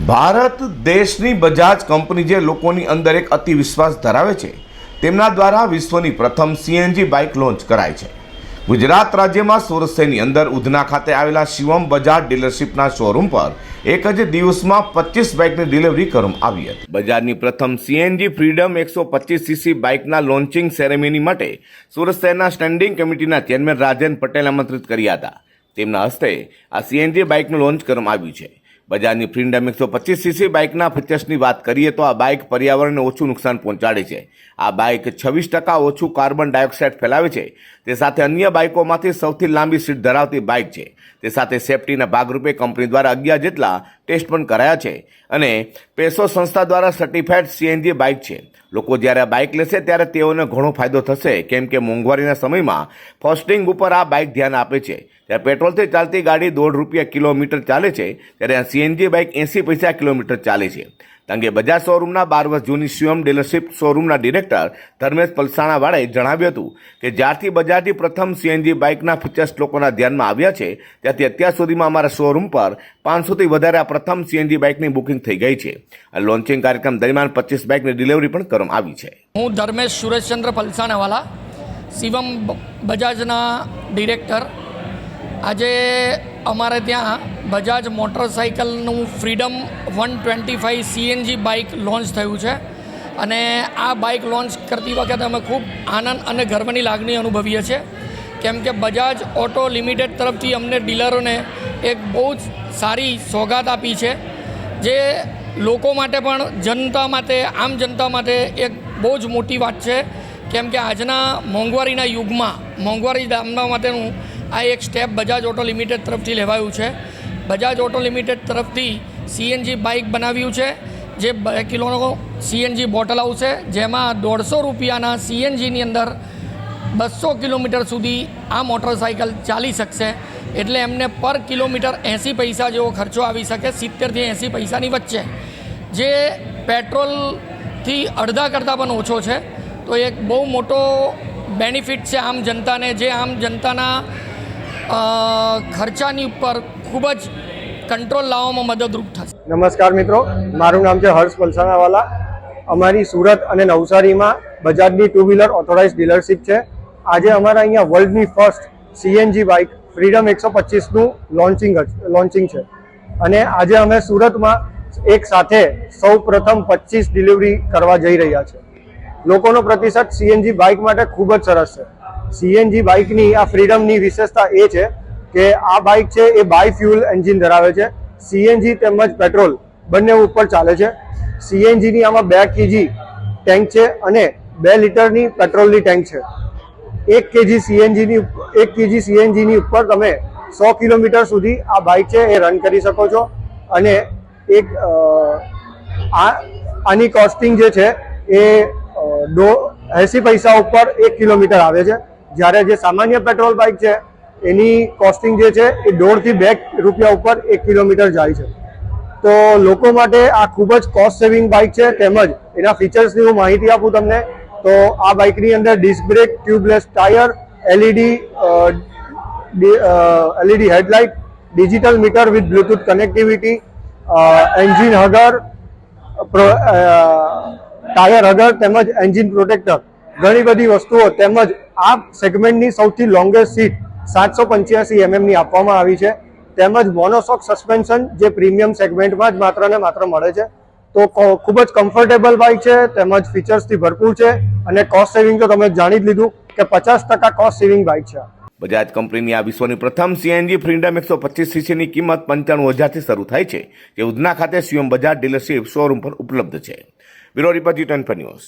ભારત દેશની બજાજ કંપની જે લોકોની અંદર એક અતિ વિશ્વાસ ધરાવે છે તેમના દ્વારા વિશ્વની પ્રથમ સીએનજી બાઇક લોન્ચ કરાઈ છે। ગુજરાત રાજ્યમાં સુરત શહેરની અંદર ઉધના ખાતે આવેલા શિવમ બજાજ ડીલરશીપના શોરૂમ પર એક જ દિવસમાં 25 બાઇકની ડિલિવરી કરવામાં આવી હતી। બજાજની પ્રથમ સીએનજી ફ્રીડમ 125cc બાઇકના લોન્ચિંગ સેરેમની માટે સુરત શહેરના સ્ટેન્ડિંગ કમિટીના ચેરમેન રાજન પટેલ આમંત્રિત કર્યા હતા। તેમના હસ્તે આ સીએનજી બાઇકનું લોન્ચ કરવામાં આવ્યું છે। બજાજની ફ્રીડમ 125cc બાઇકના ફીચર્સની વાત કરીએ તો આ બાઇક પર્યાવરણને ઓછું નુકસાન પહોંચાડે છે। આ બાઇક 26% ઓછું કાર્બન ડાયોક્સાઇડ ફેલાવે છે। તે સાથે અન્ય બાઇકોમાંથી સૌથી લાંબી સીટ ધરાવતી બાઇક છે। તે સાથે સેફટીના ભાગરૂપે કંપની દ્વારા 11 જેટલા ટેસ્ટ પણ કરાયા છે અને પેસો સંસ્થા દ્વારા સર્ટિફાઈડ સીએનજી બાઇક છે। લોકો જ્યારે આ બાઇક લેશે ત્યારે તેઓને ઘણો ફાયદો થશે, કેમ કે મોંઘવારીના સમયમાં ફર્સ્ટિંગ ઉપર આ બાઇક ધ્યાન આપે છે। ત્યારે પેટ્રોલથી ચાલતી ગાડી ₹1.5 કિલોમીટર ચાલે છે, ત્યારે આ સીએનજી બાઇક 80 પૈસા કિલોમીટર ચાલે છે। અંગે બજાજ શોરૂમના 12 વર્ષ જૂની શિવમ ડીલરશીપ શોરૂમના ડિરેક્ટર ધર્મેશ પલસાણાવાળાએ જણાવ્યું હતું કે જ્યારથી બજાજની પ્રથમ સીએનજી બાઇકના ફીચર્સ લોકોના ધ્યાનમાં આવ્યા છે ત્યાંથી અત્યાર સુધીમાં અમારા શોરૂમ પર 500થી વધારે આ પ્રથમ સીએનજી બાઇકની બુકિંગ થઈ ગઈ છે। આ લોન્ચિંગ કાર્યક્રમ દરમિયાન 25 બાઇકની ડિલિવરી પણ કરવામાં આવી છે। હું ધર્મેશ સુરેશચંદ્ર પલસાણાવાલા, શિવમ બજાજના ડિરેક્ટર। આજે અમારે ત્યાં બજાજ મોટરસાઇકલનું ફ્રીડમ 125 સીએનજી બાઇક લોન્ચ થયું છે અને આ બાઇક લોન્ચ કરતી વખતે અમે ખૂબ આનંદ અને ગર્વની લાગણી અનુભવીએ છીએ, કેમ કે બજાજ ઓટો લિમિટેડ તરફથી અમને ડીલરોને એક બહુ જ સારી સોગાત આપી છે, જે લોકો માટે પણ જનતા માટે, આમ જનતા માટે એક બહુ જ મોટી વાત છે, કેમ કે આજના મોંઘવારીના યુગમાં મોંઘવારી દામના માટેનું આ એક સ્ટેપ બજાજ ઓટો લિમિટેડ તરફથી લેવાયું છે। બજાજ ઓટો લિમિટેડ તરફથી સીએનજી બાઇક બનાવ્યું છે, જે 2 કિલોનો સીએનજી બોટલ આવશે, જેમાં ₹150ના સીએનજીની અંદર 200 કિલોમીટર સુધી આ મોટરસાઇકલ ચાલી શકશે। એટલે એમને પર કિલોમીટર 80 પૈસા જેવો ખર્ચો આવી શકે, 70થી 80 પૈસાની વચ્ચે, જે પેટ્રોલથી અડધા કરતાં પણ ઓછો છે। તો એક બહુ મોટો બેનિફિટ છે આમ જનતાને, જે આમ જનતાના ખર્ચાની ઉપર ખૂબ જ કંટ્રોલ લાવવામાં મદદરૂપ થશે। નમસ્કાર મિત્રો, મારું નામ છે હર્ષ પલસાણાવાલા। અમારી સુરત અને નવસારીમાં બજાજની 2 વ્હીલર ઓથોરાઇઝ ડીલરશીપ છે। આજે અમારા અહીંયા વર્લ્ડની ફર્સ્ટ સીએનજી બાઇક ફ્રીડમ 125નું લોન્ચિંગ છે અને આજે અમે સુરતમાં એક સાથે સૌ પ્રથમ 25 ડિલિવરી કરવા જઈ રહ્યા છે। લોકોનો પ્રતિસાદ સીએનજી બાઇક માટે ખૂબ જ સરસ છે। સીએનજી બાઇકની આ ફ્રીડમની વિશેષતા એ છે કે આ બાઇક છે એ બાય ફ્યુઅલ એન્જિન ધરાવે છે। સીએનજી તેમજ પેટ્રોલ બંને ઉપર ચાલે છે। સીએનજીની આમાં 2 kg ટેન્ક છે અને 2 લીટરની પેટ્રોલની ટેન્ક છે। 1 kg સીએનજીની ઉપર તમે 100 કિલોમીટર સુધી આ બાઇક છે એ રન કરી શકો છો અને એક આની કોસ્ટિંગ જે છે એ 80 પૈસા ઉપર 1 કિલોમીટર આવે છે, જ્યારે જે સામાન્ય પેટ્રોલ બાઇક છે એની કોસ્ટિંગ જે છે એ ₹1.5 થી ₹2 ઉપર 1 કિલોમીટર જાય છે। તો લોકો માટે આ ખૂબ જ કોસ્ટ સેવિંગ બાઇક છે। તેમજ એના ફીચર્સની હું માહિતી આપું તમને તો આ બાઇકની અંદર disc brake, tubeless tyre, LED headlight, digital meter with Bluetooth connectivity, engine hugger, tyre hugger તેમજ એન્જિન પ્રોટેક્ટર, ઘણી બધી વસ્તુઓ, તેમજ આ સેગમેન્ટની સૌથી લોંગેસ્ટ સીટ 785 mm આપવામાં આવી છે, તેમજ મોનોશોક સસ્પેન્શન જે પ્રીમિયમ સેગમેન્ટમાં જ માત્ર ને માત્ર મળે છે। તો ખૂબ જ કમ્ફર્ટેબલ બાઇક છે, તેમજ ફીચર્સથી ભરપૂર છે અને કોસ્ટ સેવિંગ તો તમે જાણી જ લીધું કે 50% કોસ્ટ સેવિંગ બાઇક છે। બજાજ કંપનીની આ વિશ્વની પ્રથમ સીએનજી ફ્રીડમ 125cc ની કિંમત 95,000થી શરૂ થાય છે, જે ઉધના ખાતે શિવમ બજાજ ડીલરશીપ શોરૂમ પર ઉપલબ્ધ છે। Bureau report G24 news.